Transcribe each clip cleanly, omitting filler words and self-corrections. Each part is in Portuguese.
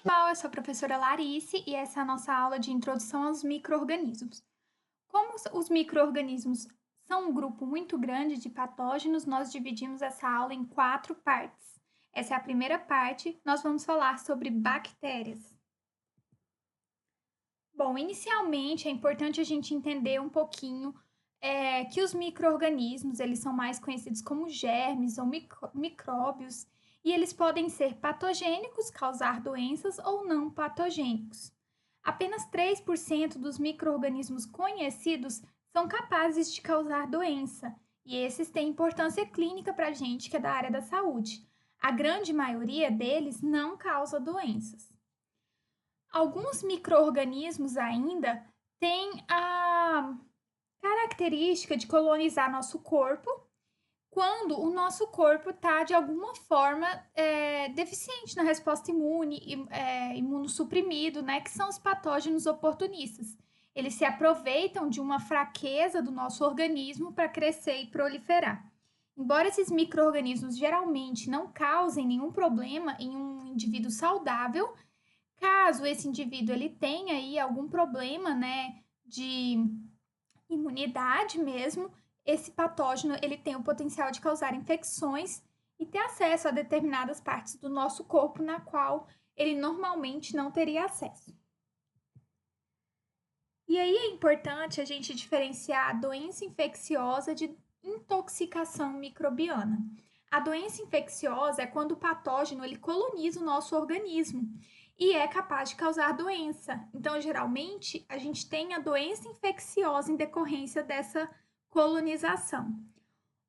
Pessoal, eu sou a professora Larice e essa é a nossa aula de introdução aos micro-organismos. Como os micro-organismos são um grupo muito grande de patógenos, nós dividimos essa aula em 4 partes. Essa é a primeira parte, nós vamos falar sobre bactérias. Bom, inicialmente é importante a gente entender um pouquinho que os micro-organismos, eles são mais conhecidos como germes ou micróbios, e eles podem ser patogênicos, causar doenças ou não patogênicos. Apenas 3% dos micro-organismos conhecidos são capazes de causar doença, e esses têm importância clínica para a gente que é da área da saúde. A grande maioria deles não causa doenças. Alguns micro-organismos ainda têm a característica de colonizar nosso corpo quando o nosso corpo está, de alguma forma, deficiente na resposta imune, imunossuprimido, né? Que são os patógenos oportunistas. Eles se aproveitam de uma fraqueza do nosso organismo para crescer e proliferar. Embora esses micro-organismos geralmente não causem nenhum problema em um indivíduo saudável, caso esse indivíduo ele tenha aí algum problema, né, de imunidade mesmo, esse patógeno ele tem o potencial de causar infecções e ter acesso a determinadas partes do nosso corpo na qual ele normalmente não teria acesso. E aí é importante a gente diferenciar a doença infecciosa de intoxicação microbiana. A doença infecciosa é quando o patógeno ele coloniza o nosso organismo e é capaz de causar doença. Então, geralmente, a gente tem a doença infecciosa em decorrência dessa colonização.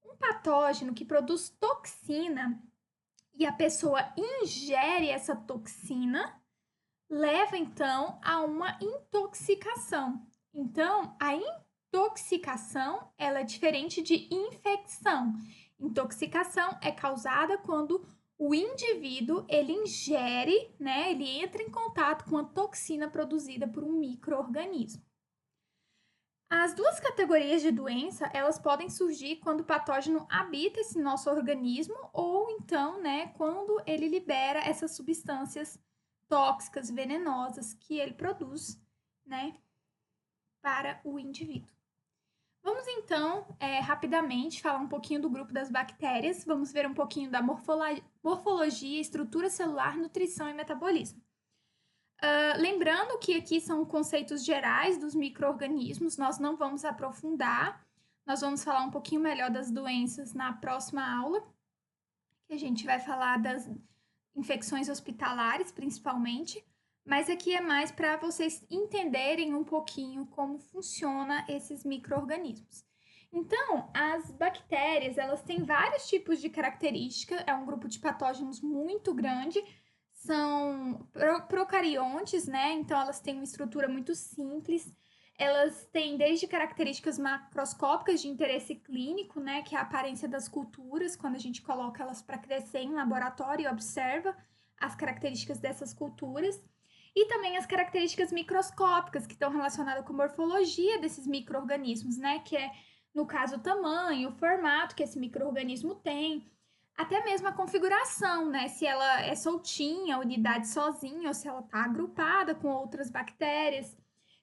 Um patógeno que produz toxina e a pessoa ingere essa toxina, leva então a uma intoxicação. Então, a intoxicação ela é diferente de infecção. Intoxicação é causada quando o indivíduo ele ingere, né, ele entra em contato com a toxina produzida por um micro-organismo. As duas categorias de doença, elas podem surgir quando o patógeno habita esse nosso organismo ou então, né, quando ele libera essas substâncias tóxicas, venenosas que ele produz, né, para o indivíduo. Vamos então, rapidamente, falar um pouquinho do grupo das bactérias. Vamos ver um pouquinho da morfologia, estrutura celular, nutrição e metabolismo. Lembrando que aqui são conceitos gerais dos micro-organismos, nós não vamos aprofundar, nós vamos falar um pouquinho melhor das doenças na próxima aula, que a gente vai falar das infecções hospitalares, principalmente, mas aqui é mais para vocês entenderem um pouquinho como funciona esses micro-organismos. Então, as bactérias, elas têm vários tipos de características, é um grupo de patógenos muito grande, são procariontes, né? Então, elas têm uma estrutura muito simples, elas têm desde características macroscópicas de interesse clínico, né, que é a aparência das culturas, quando a gente coloca elas para crescer em laboratório e observa as características dessas culturas, e também as características microscópicas que estão relacionadas com a morfologia desses micro-organismos, né, que é, no caso, o tamanho, o formato que esse micro-organismo tem, até mesmo a configuração, né, se ela é soltinha, unidade sozinha, ou se ela está agrupada com outras bactérias,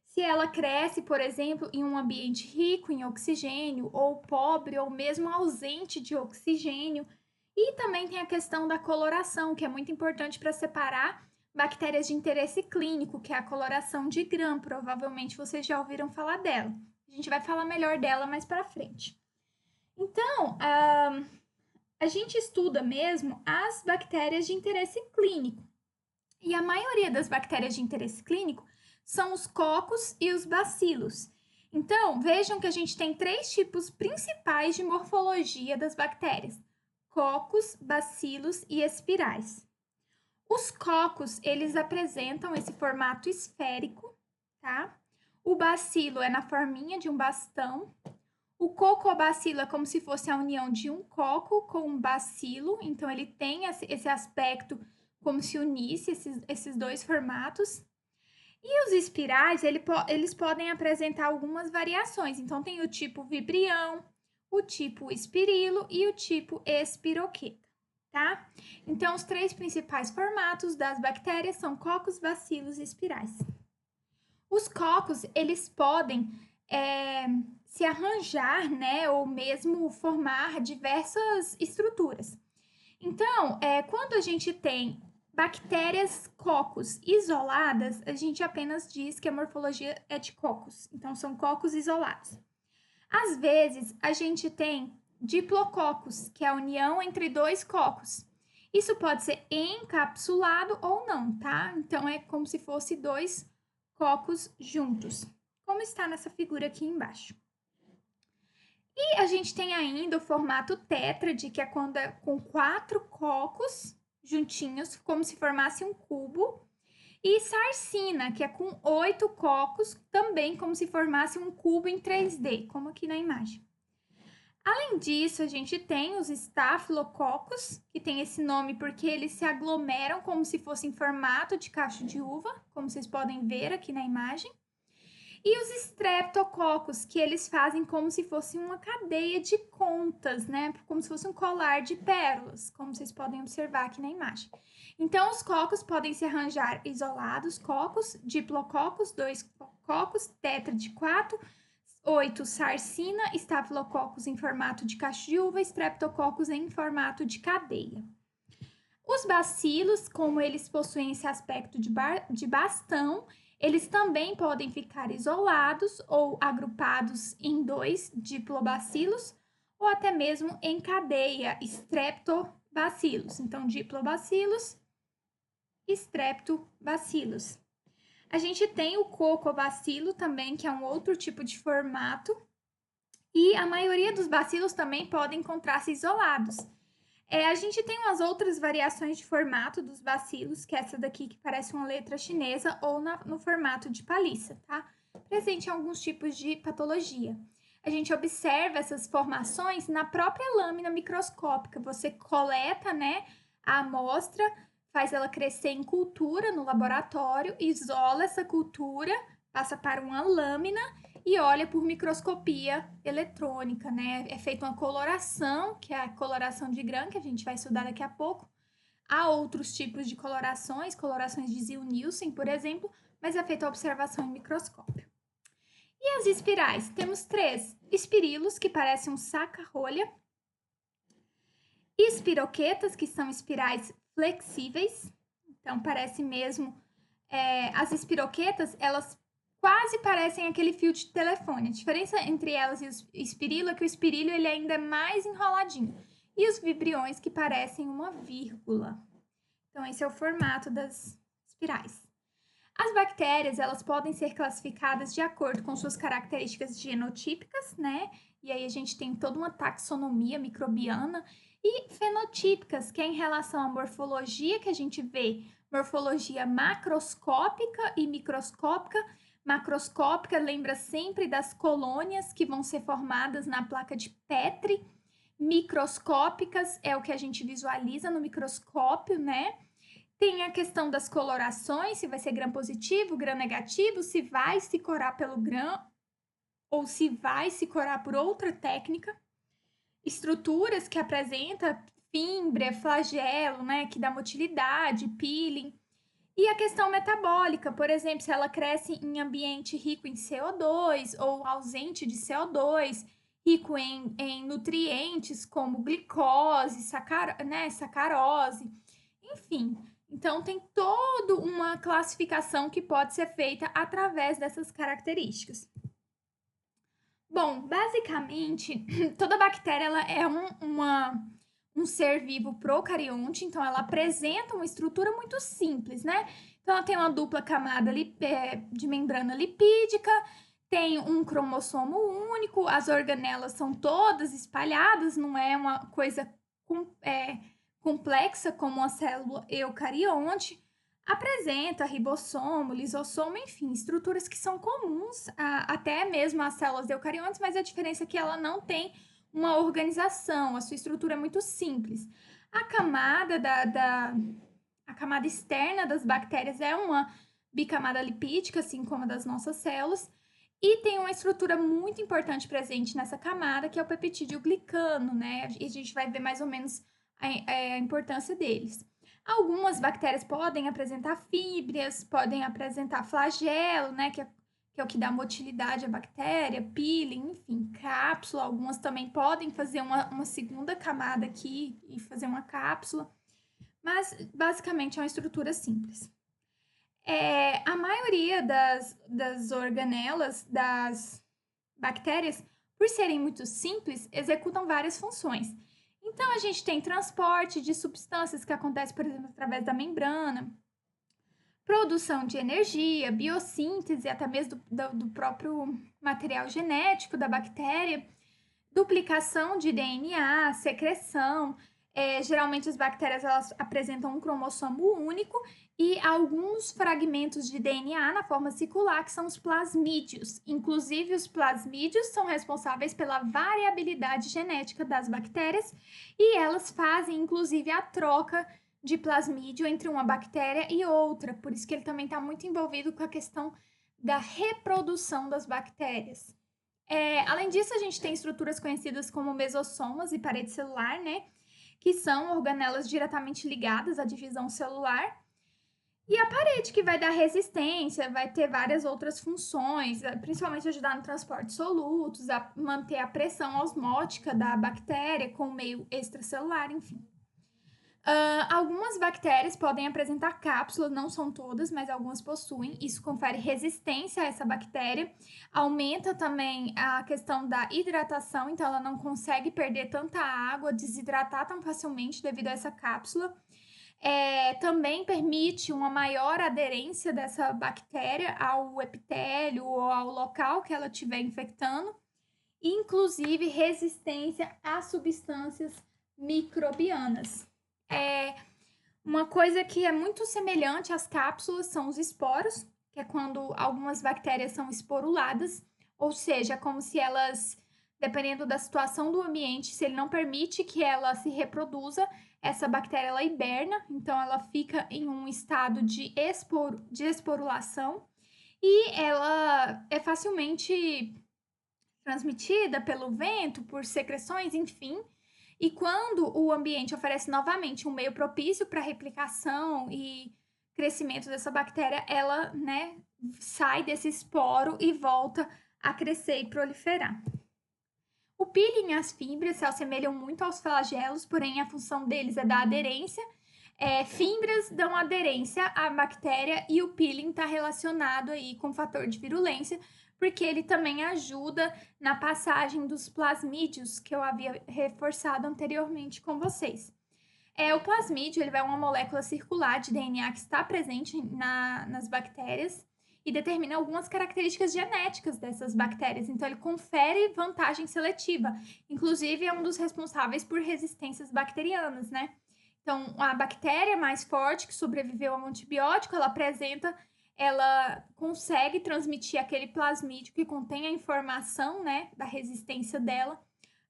se ela cresce, por exemplo, em um ambiente rico em oxigênio, ou pobre, ou mesmo ausente de oxigênio. E também tem a questão da coloração, que é muito importante para separar bactérias de interesse clínico, que é a coloração de Gram. Provavelmente vocês já ouviram falar dela. A gente vai falar melhor dela mais para frente. Então, a gente estuda mesmo as bactérias de interesse clínico. E a maioria das bactérias de interesse clínico são os cocos e os bacilos. Então, vejam que a gente tem 3 tipos principais de morfologia das bactérias: cocos, bacilos e espirais. Os cocos, eles apresentam esse formato esférico, tá? O bacilo é na forminha de um bastão. O cocobacilo é como se fosse a união de um coco com um bacilo, então ele tem esse aspecto como se unisse esses dois formatos. E os espirais, eles podem apresentar algumas variações. Então, tem o tipo vibrião, o tipo espirilo e o tipo espiroqueta, tá? Então, os 3 principais formatos das bactérias são cocos, bacilos e espirais. Os cocos, eles podem se arranjar, né, ou mesmo formar diversas estruturas. Então, quando a gente tem bactérias cocos isoladas, a gente apenas diz que a morfologia é de cocos. Então, são cocos isolados. Às vezes, a gente tem diplococos, que é a união entre 2 cocos. Isso pode ser encapsulado ou não, tá? Então, é como se fosse 2 cocos juntos, como está nessa figura aqui embaixo. E a gente tem ainda o formato tétrade, que é quando é com 4 cocos juntinhos, como se formasse um cubo. E sarcina, que é com 8 cocos, também como se formasse um cubo em 3D, como aqui na imagem. Além disso, a gente tem os estafilococos, que tem esse nome porque eles se aglomeram como se fosse em formato de cacho de uva, como vocês podem ver aqui na imagem. E os streptococos, que eles fazem como se fosse uma cadeia de contas, né? Como se fosse um colar de pérolas, como vocês podem observar aqui na imagem. Então, os cocos podem se arranjar isolados, cocos, diplococos, 2 cocos, tetra de 4, 8 sarcina, estafilococos em formato de cacho de uva, streptococos em formato de cadeia. Os bacilos, como eles possuem esse aspecto de bastão, eles também podem ficar isolados ou agrupados em 2 diplobacilos ou até mesmo em cadeia, streptobacilos. Então, diplobacilos, streptobacilos. A gente tem o cocobacilo também, que é um outro tipo de formato, e a maioria dos bacilos também podem encontrar-se isolados. A gente tem umas outras variações de formato dos bacilos, que é essa daqui que parece uma letra chinesa, ou no formato de paliça, tá? Presente em alguns tipos de patologia. A gente observa essas formações na própria lâmina microscópica. Você coleta, né, a amostra, faz ela crescer em cultura no laboratório, isola essa cultura, passa para uma lâmina e olha por microscopia eletrônica, né? É feita uma coloração, que é a coloração de Gram, que a gente vai estudar daqui a pouco. Há outros tipos de colorações de Ziehl-Neelsen, por exemplo, mas é feita a observação em microscópio. E as espirais? Temos 3 espirilos, que parecem um saca-rolha, espiroquetas, que são espirais flexíveis, então parece mesmo, as espiroquetas, elas quase parecem aquele fio de telefone. A diferença entre elas e o espirilo é que o espirilo ele ainda é mais enroladinho. E os vibriões que parecem uma vírgula. Então, esse é o formato das espirais. As bactérias, elas podem ser classificadas de acordo com suas características genotípicas, né? E aí a gente tem toda uma taxonomia microbiana. E fenotípicas, que é em relação à morfologia que a gente vê, morfologia macroscópica e microscópica. Macroscópica lembra sempre das colônias que vão ser formadas na placa de Petri. Microscópicas é o que a gente visualiza no microscópio, né? Tem a questão das colorações, se vai ser gram positivo, gram negativo, se vai se corar pelo gram ou se vai se corar por outra técnica. Estruturas que apresenta fímbria, flagelo, né, que dá motilidade, peeling. E a questão metabólica, por exemplo, se ela cresce em ambiente rico em CO2 ou ausente de CO2, rico em nutrientes como glicose, sacarose, enfim. Então, tem toda uma classificação que pode ser feita através dessas características. Bom, basicamente, toda bactéria ela é um ser vivo procarionte, então ela apresenta uma estrutura muito simples, né? Então, ela tem uma dupla camada de membrana lipídica, tem um cromossomo único, as organelas são todas espalhadas, não é uma coisa complexa como uma célula eucarionte. Apresenta ribossomo, lisossomo, enfim, estruturas que são comuns até mesmo às células eucariontes, mas a diferença é que ela não tem uma organização, a sua estrutura é muito simples. A camada a camada externa das bactérias é uma bicamada lipídica, assim como a das nossas células, e tem uma estrutura muito importante presente nessa camada, que é o peptídeo glicano, né? E a gente vai ver mais ou menos a importância deles. Algumas bactérias podem apresentar fíbrias, podem apresentar flagelo, né, que é o que dá motilidade à bactéria, peeling, enfim, cápsula. Algumas também podem fazer uma segunda camada aqui e fazer uma cápsula, mas basicamente é uma estrutura simples. A maioria das organelas, das bactérias, por serem muito simples, executam várias funções. Então, a gente tem transporte de substâncias que acontece, por exemplo, através da membrana, produção de energia, biossíntese, até mesmo do próprio material genético da bactéria, duplicação de DNA, secreção. Geralmente as bactérias elas apresentam um cromossomo único e alguns fragmentos de DNA na forma circular, que são os plasmídios. Inclusive, os plasmídios são responsáveis pela variabilidade genética das bactérias e elas fazem, inclusive, a troca de plasmídio entre uma bactéria e outra. Por isso que ele também está muito envolvido com a questão da reprodução das bactérias. Além disso, a gente tem estruturas conhecidas como mesossomas e parede celular, né? Que são organelas diretamente ligadas à divisão celular. E a parede que vai dar resistência, vai ter várias outras funções, principalmente ajudar no transporte de solutos, a manter a pressão osmótica da bactéria com o meio extracelular, enfim. Algumas bactérias podem apresentar cápsulas, não são todas, mas algumas possuem. Isso confere resistência a essa bactéria, aumenta também a questão da hidratação, então ela não consegue perder tanta água, desidratar tão facilmente devido a essa cápsula. Também permite uma maior aderência dessa bactéria ao epitélio ou ao local que ela estiver infectando, inclusive resistência a substâncias microbianas. Uma coisa que é muito semelhante às cápsulas são os esporos, que é quando algumas bactérias são esporuladas, ou seja, como se elas, dependendo da situação do ambiente, se ele não permite que ela se reproduza, essa bactéria ela hiberna, então ela fica em um estado de esporulação e ela é facilmente transmitida pelo vento, por secreções, enfim. E quando o ambiente oferece novamente um meio propício para replicação e crescimento dessa bactéria, ela, né, sai desse esporo e volta a crescer e proliferar. O peeling e as fíbrias se assemelham muito aos flagelos, porém a função deles é dar aderência. Fíbrias dão aderência à bactéria e o peeling está relacionado aí com o fator de virulência, porque ele também ajuda na passagem dos plasmídios, que eu havia reforçado anteriormente com vocês. O plasmídio ele é uma molécula circular de DNA que está presente nas bactérias e determina algumas características genéticas dessas bactérias. Então, ele confere vantagem seletiva. Inclusive, é um dos responsáveis por resistências bacterianas, né? Então, a bactéria mais forte que sobreviveu a um antibiótico, ela consegue transmitir aquele plasmídio que contém a informação, né, da resistência dela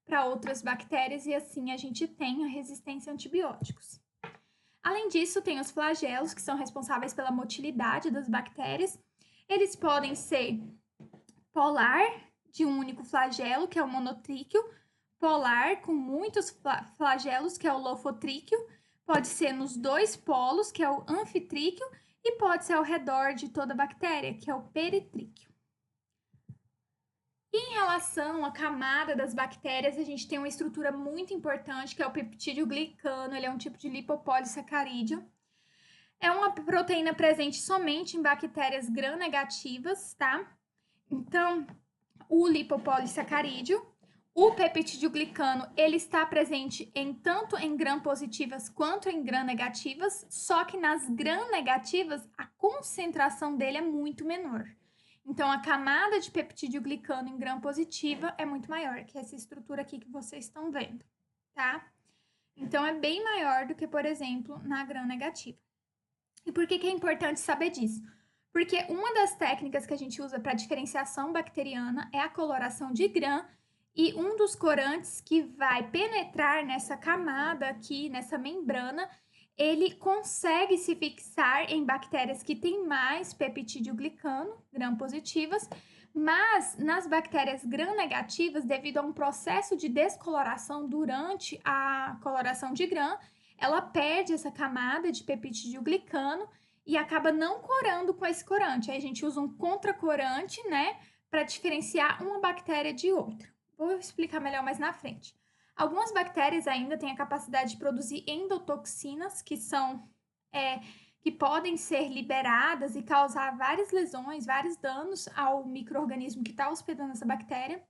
para outras bactérias e assim a gente tem a resistência a antibióticos. Além disso, tem os flagelos, que são responsáveis pela motilidade das bactérias. Eles podem ser polar, de um único flagelo, que é o monotríqueo, polar, com muitos flagelos, que é o lofotríqueo, pode ser nos dois polos, que é o anfitríqueo, e pode ser ao redor de toda a bactéria, que é o peritríqueo. E em relação à camada das bactérias, a gente tem uma estrutura muito importante, que é o peptídeo glicano, ele é um tipo de lipopolissacarídeo. É uma proteína presente somente em bactérias gram-negativas, tá? Então, o lipopolissacarídeo, o peptídeo glicano, ele está presente tanto em gram-positivas quanto em gram-negativas, só que nas gram-negativas, a concentração dele é muito menor. Então, a camada de peptídeo glicano em gram-positiva é muito maior, que essa estrutura aqui que vocês estão vendo, tá? Então, é bem maior do que, por exemplo, na gram-negativa. E por que é importante saber disso? Porque uma das técnicas que a gente usa para diferenciação bacteriana é a coloração de gram, e um dos corantes que vai penetrar nessa camada aqui, nessa membrana, ele consegue se fixar em bactérias que têm mais peptidoglicano, gram-positivas, mas nas bactérias gram-negativas, devido a um processo de descoloração durante a coloração de gram, ela perde essa camada de peptidoglicano e acaba não corando com esse corante. Aí a gente usa um contracorante, né, para diferenciar uma bactéria de outra. Vou explicar melhor mais na frente. Algumas bactérias ainda têm a capacidade de produzir endotoxinas, que podem ser liberadas e causar várias lesões, vários danos ao micro-organismo que está hospedando essa bactéria.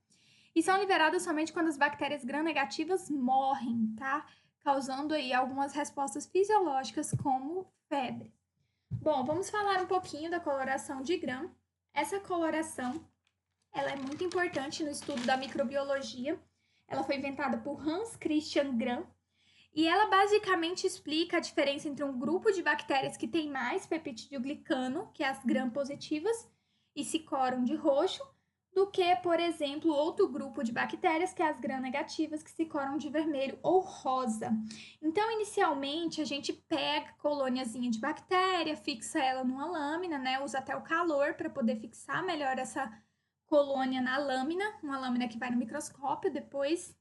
E são liberadas somente quando as bactérias gram-negativas morrem, tá? Causando aí algumas respostas fisiológicas como febre. Bom, vamos falar um pouquinho da coloração de gram. Essa coloração, ela é muito importante no estudo da microbiologia. Ela foi inventada por Hans Christian Gram e ela basicamente explica a diferença entre um grupo de bactérias que tem mais peptidoglicano, que é as gram-positivas, e se coram de roxo, do que, por exemplo, outro grupo de bactérias, que é as gram-negativas, que se coram de vermelho ou rosa. Então, inicialmente, a gente pega a colôniazinha de bactéria, fixa ela numa lâmina, né? Usa até o calor para poder fixar melhor essa colônia na lâmina, uma lâmina que vai no microscópio depois.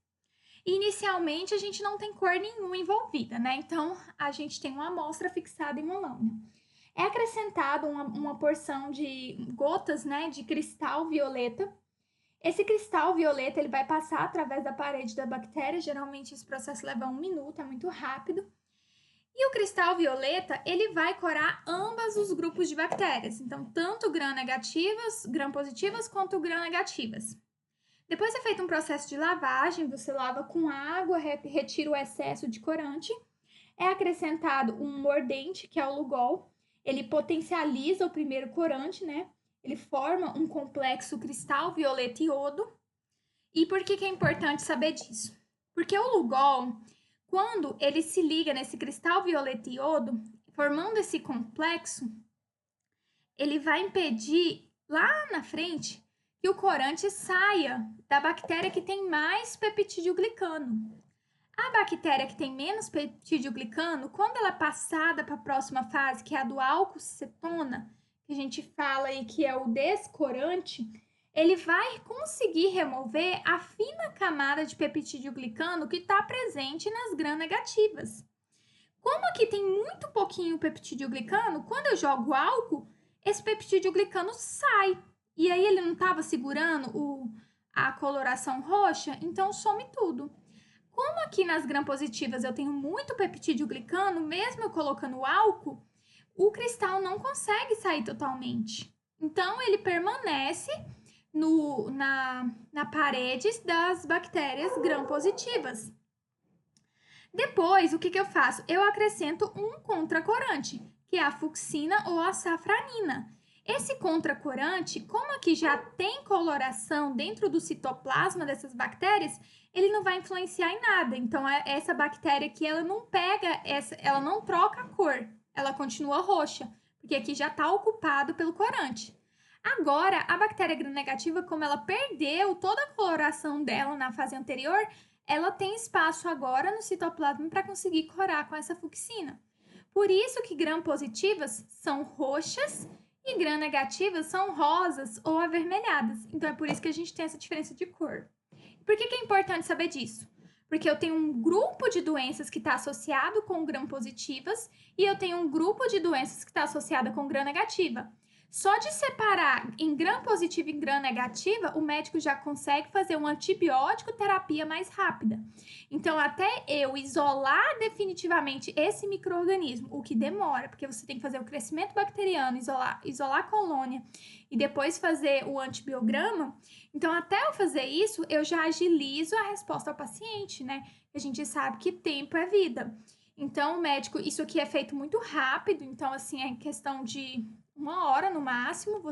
Inicialmente, a gente não tem cor nenhuma envolvida, né? Então, a gente tem uma amostra fixada em uma lâmina. É acrescentado uma porção de gotas, né, de cristal violeta. Esse cristal violeta, ele vai passar através da parede da bactéria. Geralmente, esse processo leva 1 minuto, é muito rápido. E o cristal violeta, ele vai corar ambos os grupos de bactérias. Então, tanto gram-negativas, gram-positivas, quanto gram-negativas. Depois é feito um processo de lavagem, você lava com água, retira o excesso de corante. É acrescentado um mordente, que é o Lugol. Ele potencializa o primeiro corante, né? Ele forma um complexo cristal violeta e iodo. E por que é importante saber disso? Porque o Lugol, quando ele se liga nesse cristal violeta e iodo, formando esse complexo, ele vai impedir lá na frente que o corante saia da bactéria que tem mais peptidoglicano. A bactéria que tem menos peptidoglicano, quando ela é passada para a próxima fase, que é a do álcool cetona, que a gente fala aí que é o descorante, ele vai conseguir remover a fina camada de peptidoglicano que está presente nas gram-negativas. Como aqui tem muito pouquinho peptidoglicano, quando eu jogo álcool, esse peptidoglicano sai. E aí ele não estava segurando a coloração roxa, então some tudo. Como aqui nas gram-positivas eu tenho muito peptidoglicano, mesmo eu colocando álcool, o cristal não consegue sair totalmente. Então, ele permanece na parede das bactérias gram-positivas. Depois, o que eu faço? Eu acrescento um contracorante, que é a fucsina ou a safranina. Esse contracorante, como aqui já tem coloração dentro do citoplasma dessas bactérias, ele não vai influenciar em nada. Então, essa bactéria aqui, ela não ela não troca a cor, ela continua roxa, porque aqui já está ocupado pelo corante. Agora, a bactéria gram-negativa, como ela perdeu toda a coloração dela na fase anterior, ela tem espaço agora no citoplasma para conseguir corar com essa fucsina. Por isso que gram-positivas são roxas e gram-negativas são rosas ou avermelhadas. Então, é por isso que a gente tem essa diferença de cor. Por que é importante saber disso? Porque eu tenho um grupo de doenças que está associado com gram-positivas e eu tenho um grupo de doenças que está associada com gram-negativa. Só de separar em gram-positiva e gram-negativa, o médico já consegue fazer uma antibiótico terapia mais rápida. Então, até eu isolar definitivamente esse micro-organismo, o que demora, porque você tem que fazer o crescimento bacteriano, isolar a colônia e depois fazer o antibiograma. Então, até eu fazer isso, eu já agilizo a resposta ao paciente, né? A gente sabe que tempo é vida. Então, o médico, isso aqui é feito muito rápido, então, assim, é questão de 1 hora no máximo.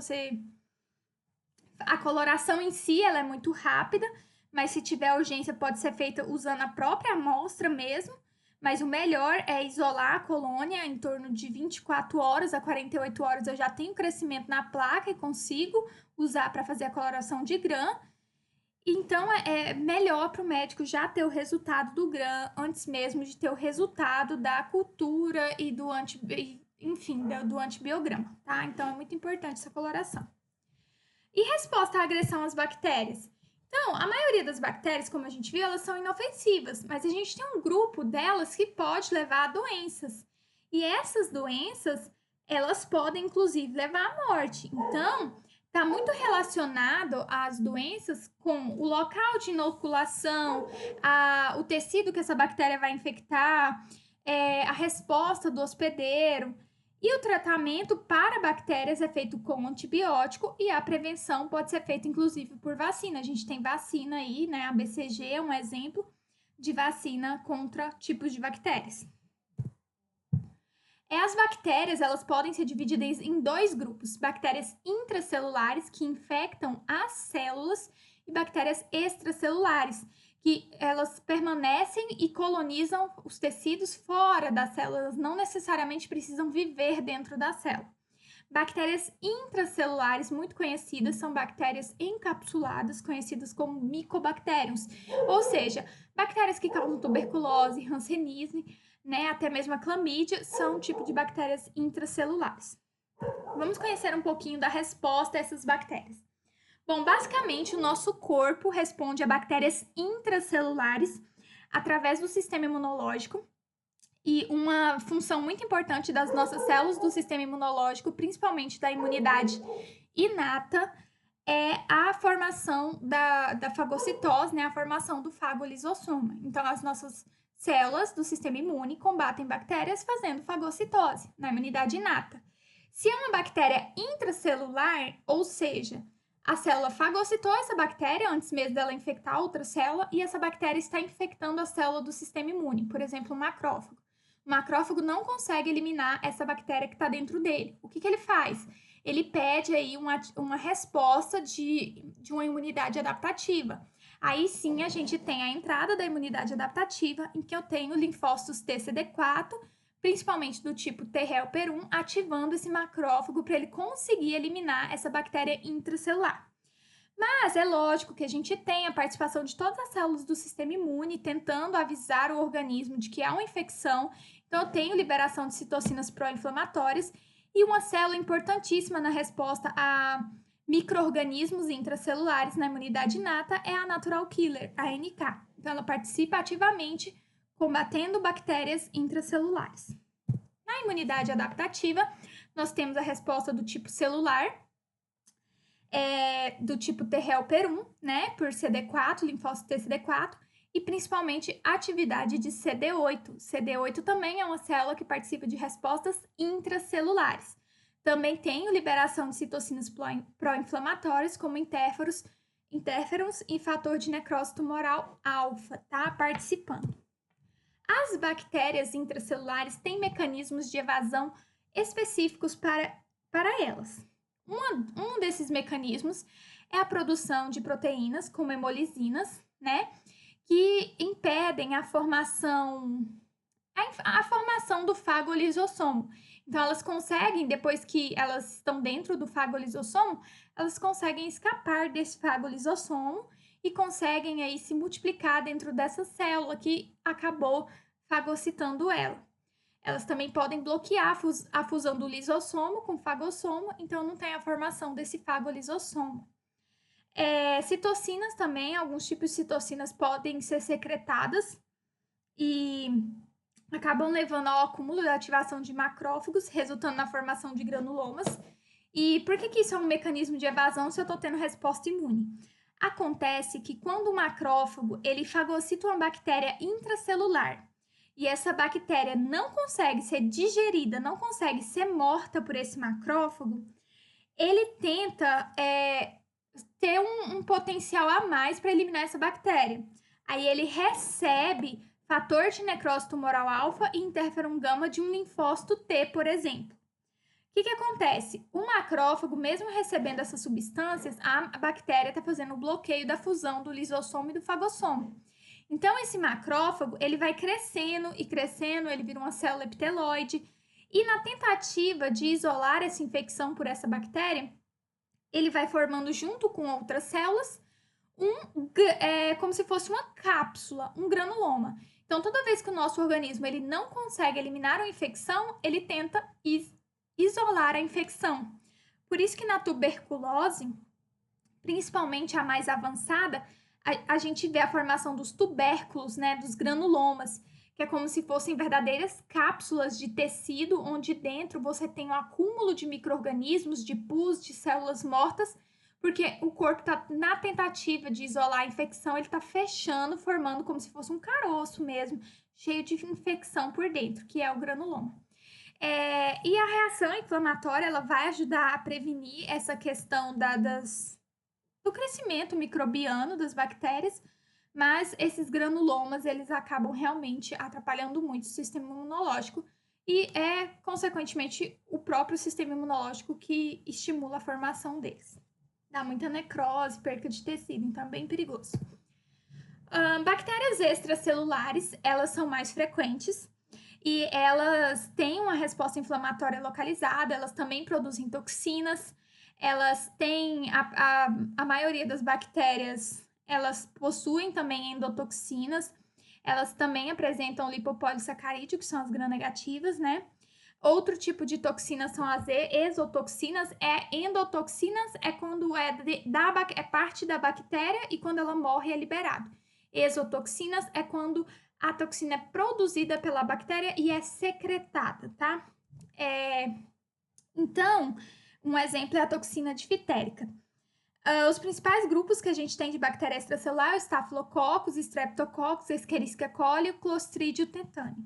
A coloração em si, ela é muito rápida, mas se tiver urgência, pode ser feita usando a própria amostra mesmo. Mas o melhor é isolar a colônia em torno de 24 horas a 48 horas. Eu já tenho crescimento na placa e consigo usar para fazer a coloração de gram. Então, é melhor para o médico já ter o resultado do GRAM antes mesmo de ter o resultado da cultura e do enfim, do antibiograma, tá? Então, é muito importante essa coloração. E resposta à agressão às bactérias? Então, a maioria das bactérias, como a gente viu, elas são inofensivas, mas a gente tem um grupo delas que pode levar a doenças. E essas doenças, elas podem inclusive levar à morte. Então, está muito relacionado às doenças com o local de inoculação, o tecido que essa bactéria vai infectar, a resposta do hospedeiro. E o tratamento para bactérias é feito com antibiótico e a prevenção pode ser feita inclusive por vacina. A gente tem vacina aí, né? A BCG é um exemplo de vacina contra tipos de bactérias. As bactérias, elas podem ser divididas em dois grupos: bactérias intracelulares, que infectam as células, e bactérias extracelulares, que elas permanecem e colonizam os tecidos fora das células, não necessariamente precisam viver dentro da célula. Bactérias intracelulares muito conhecidas são bactérias encapsuladas, conhecidas como micobactériums, ou seja, bactérias que causam tuberculose, hanseníase, né, até mesmo a clamídia, são um tipo de bactérias intracelulares. Vamos conhecer um pouquinho da resposta a essas bactérias. Bom, basicamente, o nosso corpo responde a bactérias intracelulares através do sistema imunológico. E uma função muito importante das nossas células do sistema imunológico, principalmente da imunidade inata, é a formação da fagocitose, né? A formação do fagolisossoma. Então, as nossas células do sistema imune combatem bactérias fazendo fagocitose na imunidade inata. Se é uma bactéria intracelular, ou seja, a célula fagocitou essa bactéria antes mesmo dela infectar outra célula e essa bactéria está infectando a célula do sistema imune, por exemplo, o macrófago. O macrófago não consegue eliminar essa bactéria que está dentro dele. O que ele faz? Ele pede aí uma resposta de uma imunidade adaptativa. Aí sim a gente tem a entrada da imunidade adaptativa, em que eu tenho linfócitos TCD4, principalmente do tipo T helper 1, ativando esse macrófago para ele conseguir eliminar essa bactéria intracelular. Mas é lógico que a gente tem a participação de todas as células do sistema imune tentando avisar o organismo de que há uma infecção. Então, eu tenho liberação de citocinas pró-inflamatórias e uma célula importantíssima na resposta a micro-organismos intracelulares na imunidade inata é a natural killer, a NK. Então, ela participa ativamente combatendo bactérias intracelulares. Na imunidade adaptativa, nós temos a resposta do tipo celular, do tipo T helper 1, né, por CD4, linfócito TCD4, e principalmente atividade de CD8. CD8 também é uma célula que participa de respostas intracelulares. Também tem liberação de citocinas pró-inflamatórias, como interferons e fator de necrose tumoral alfa, tá? Participando. As bactérias intracelulares têm mecanismos de evasão específicos para elas. Um desses mecanismos é a produção de proteínas, como hemolisinas, né? Que impedem a formação do fagolisossomo. Então, elas conseguem, depois que elas estão dentro do fagolisossomo, elas conseguem escapar desse fagolisossomo e conseguem aí se multiplicar dentro dessa célula que acabou fagocitando ela. Elas também podem bloquear a fusão do lisossomo com o fagossomo, então não tem a formação desse fagolisossomo. Citocinas também, alguns tipos de citocinas podem ser secretadas e acabam levando ao acúmulo da ativação de macrófagos, resultando na formação de granulomas. E por que isso é um mecanismo de evasão se eu estou tendo resposta imune? Acontece que quando o macrófago ele fagocita uma bactéria intracelular e essa bactéria não consegue ser digerida, não consegue ser morta por esse macrófago, ele tenta ter um potencial a mais para eliminar essa bactéria. Aí ele recebe fator de necrose tumoral alfa e interferon gama de um linfócito T, por exemplo. O que acontece? O macrófago, mesmo recebendo essas substâncias, a bactéria está fazendo o bloqueio da fusão do lisossomo e do fagossomo. Então, esse macrófago, ele vai crescendo e crescendo, ele vira uma célula epiteloide. E na tentativa de isolar essa infecção por essa bactéria, ele vai formando junto com outras células É como se fosse uma cápsula, um granuloma. Então, toda vez que o nosso organismo ele não consegue eliminar uma infecção, ele tenta isolar a infecção. Por isso que na tuberculose, principalmente a mais avançada, a gente vê a formação dos tubérculos, né, dos granulomas, que é como se fossem verdadeiras cápsulas de tecido, onde dentro você tem um acúmulo de micro-organismos, de pus, de células mortas, porque o corpo está na tentativa de isolar a infecção, ele está fechando, formando como se fosse um caroço mesmo, cheio de infecção por dentro, que é o granuloma. E a reação inflamatória, ela vai ajudar a prevenir essa questão do crescimento microbiano das bactérias, mas esses granulomas, eles acabam realmente atrapalhando muito o sistema imunológico e consequentemente, o próprio sistema imunológico que estimula a formação deles. Dá muita necrose, perca de tecido, então é bem perigoso. Bactérias extracelulares, elas são mais frequentes e elas têm uma resposta inflamatória localizada, elas também produzem toxinas, elas têm, a maioria das bactérias, elas possuem também endotoxinas, elas também apresentam lipopolissacarídeo, que são as gram-negativas, né? Outro tipo de toxinas são as exotoxinas. Endotoxinas é quando é parte da bactéria e quando ela morre é liberado. Exotoxinas é quando a toxina é produzida pela bactéria e é secretada, tá? Então, um exemplo é a toxina difterica. Os principais grupos que a gente tem de bactéria extracelular é o Staphylococcus, Streptococcus, Escherichia coli e o Clostridium tetani.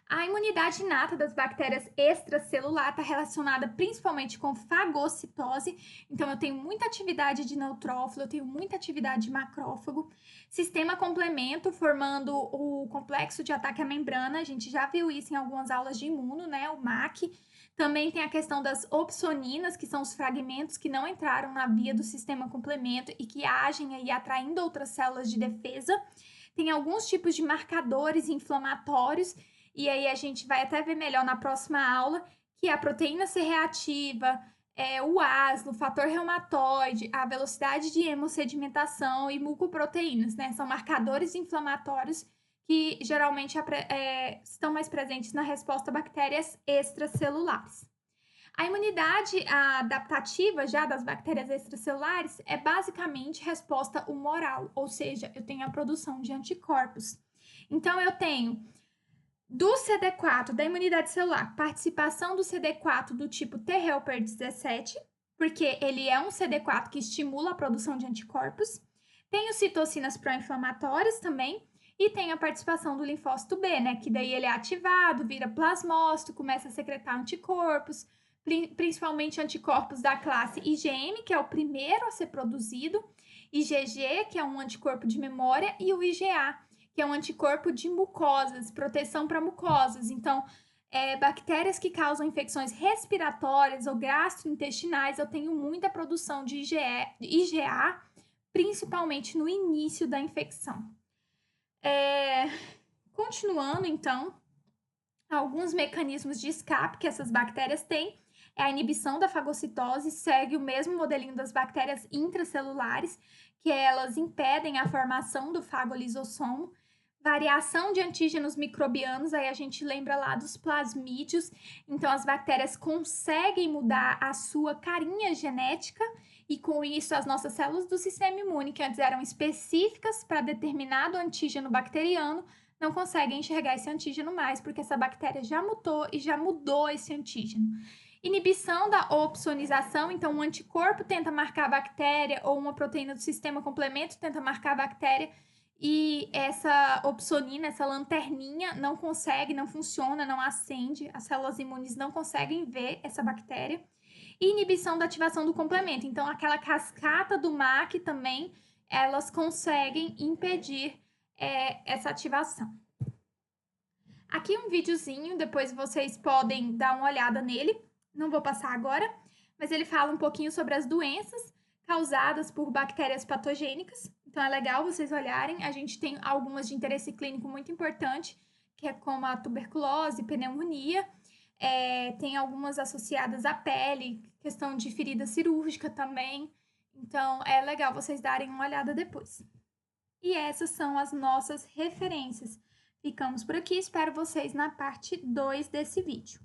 A imunidade inata das bactérias extracelular está relacionada principalmente com fagocitose, então eu tenho muita atividade de neutrófilo, eu tenho muita atividade de macrófago. Sistema complemento, formando o complexo de ataque à membrana, a gente já viu isso em algumas aulas de imuno, né, o MAC. Também tem a questão das opsoninas, que são os fragmentos que não entraram na via do sistema complemento e que agem aí atraindo outras células de defesa. Tem alguns tipos de marcadores inflamatórios, e aí a gente vai até ver melhor na próxima aula, que é a proteína C reativa, o ASLO, o fator reumatoide, a velocidade de hemossedimentação e mucoproteínas, né? São marcadores inflamatórios que geralmente estão mais presentes na resposta a bactérias extracelulares. A imunidade adaptativa já das bactérias extracelulares é basicamente resposta humoral, ou seja, eu tenho a produção de anticorpos. Então, eu tenho do CD4, da imunidade celular, participação do CD4 do tipo T helper 17, porque ele é um CD4 que estimula a produção de anticorpos. Tem os citocinas pró-inflamatórias também, e tem a participação do linfócito B, né? Que daí ele é ativado, vira plasmócito, começa a secretar anticorpos, principalmente anticorpos da classe IgM, que é o primeiro a ser produzido, IgG, que é um anticorpo de memória, e o IgA, que é um anticorpo de mucosas, proteção para mucosas. Então, bactérias que causam infecções respiratórias ou gastrointestinais, eu tenho muita produção de IgA, principalmente no início da infecção. Continuando, então, alguns mecanismos de escape que essas bactérias têm é a inibição da fagocitose, segue o mesmo modelinho das bactérias intracelulares, que elas impedem a formação do fagolisossomo. Variação de antígenos microbianos, aí a gente lembra lá dos plasmídios. Então, as bactérias conseguem mudar a sua carinha genética e, com isso, as nossas células do sistema imune, que antes eram específicas para determinado antígeno bacteriano, não conseguem enxergar esse antígeno mais, porque essa bactéria já mutou e já mudou esse antígeno. Inibição da opsonização, então um anticorpo tenta marcar a bactéria ou uma proteína do sistema complemento tenta marcar a bactéria e essa opsonina, essa lanterninha, não consegue, não funciona, não acende, as células imunes não conseguem ver essa bactéria. E inibição da ativação do complemento, então aquela cascata do MAC também, elas conseguem impedir essa ativação. Aqui um videozinho, depois vocês podem dar uma olhada nele, não vou passar agora, mas ele fala um pouquinho sobre as doenças causadas por bactérias patogênicas. Então é legal vocês olharem. A gente tem algumas de interesse clínico muito importante, que é como a tuberculose, pneumonia. Tem algumas associadas à pele, questão de ferida cirúrgica também. Então, é legal vocês darem uma olhada depois. E essas são as nossas referências. Ficamos por aqui, espero vocês na parte 2 desse vídeo.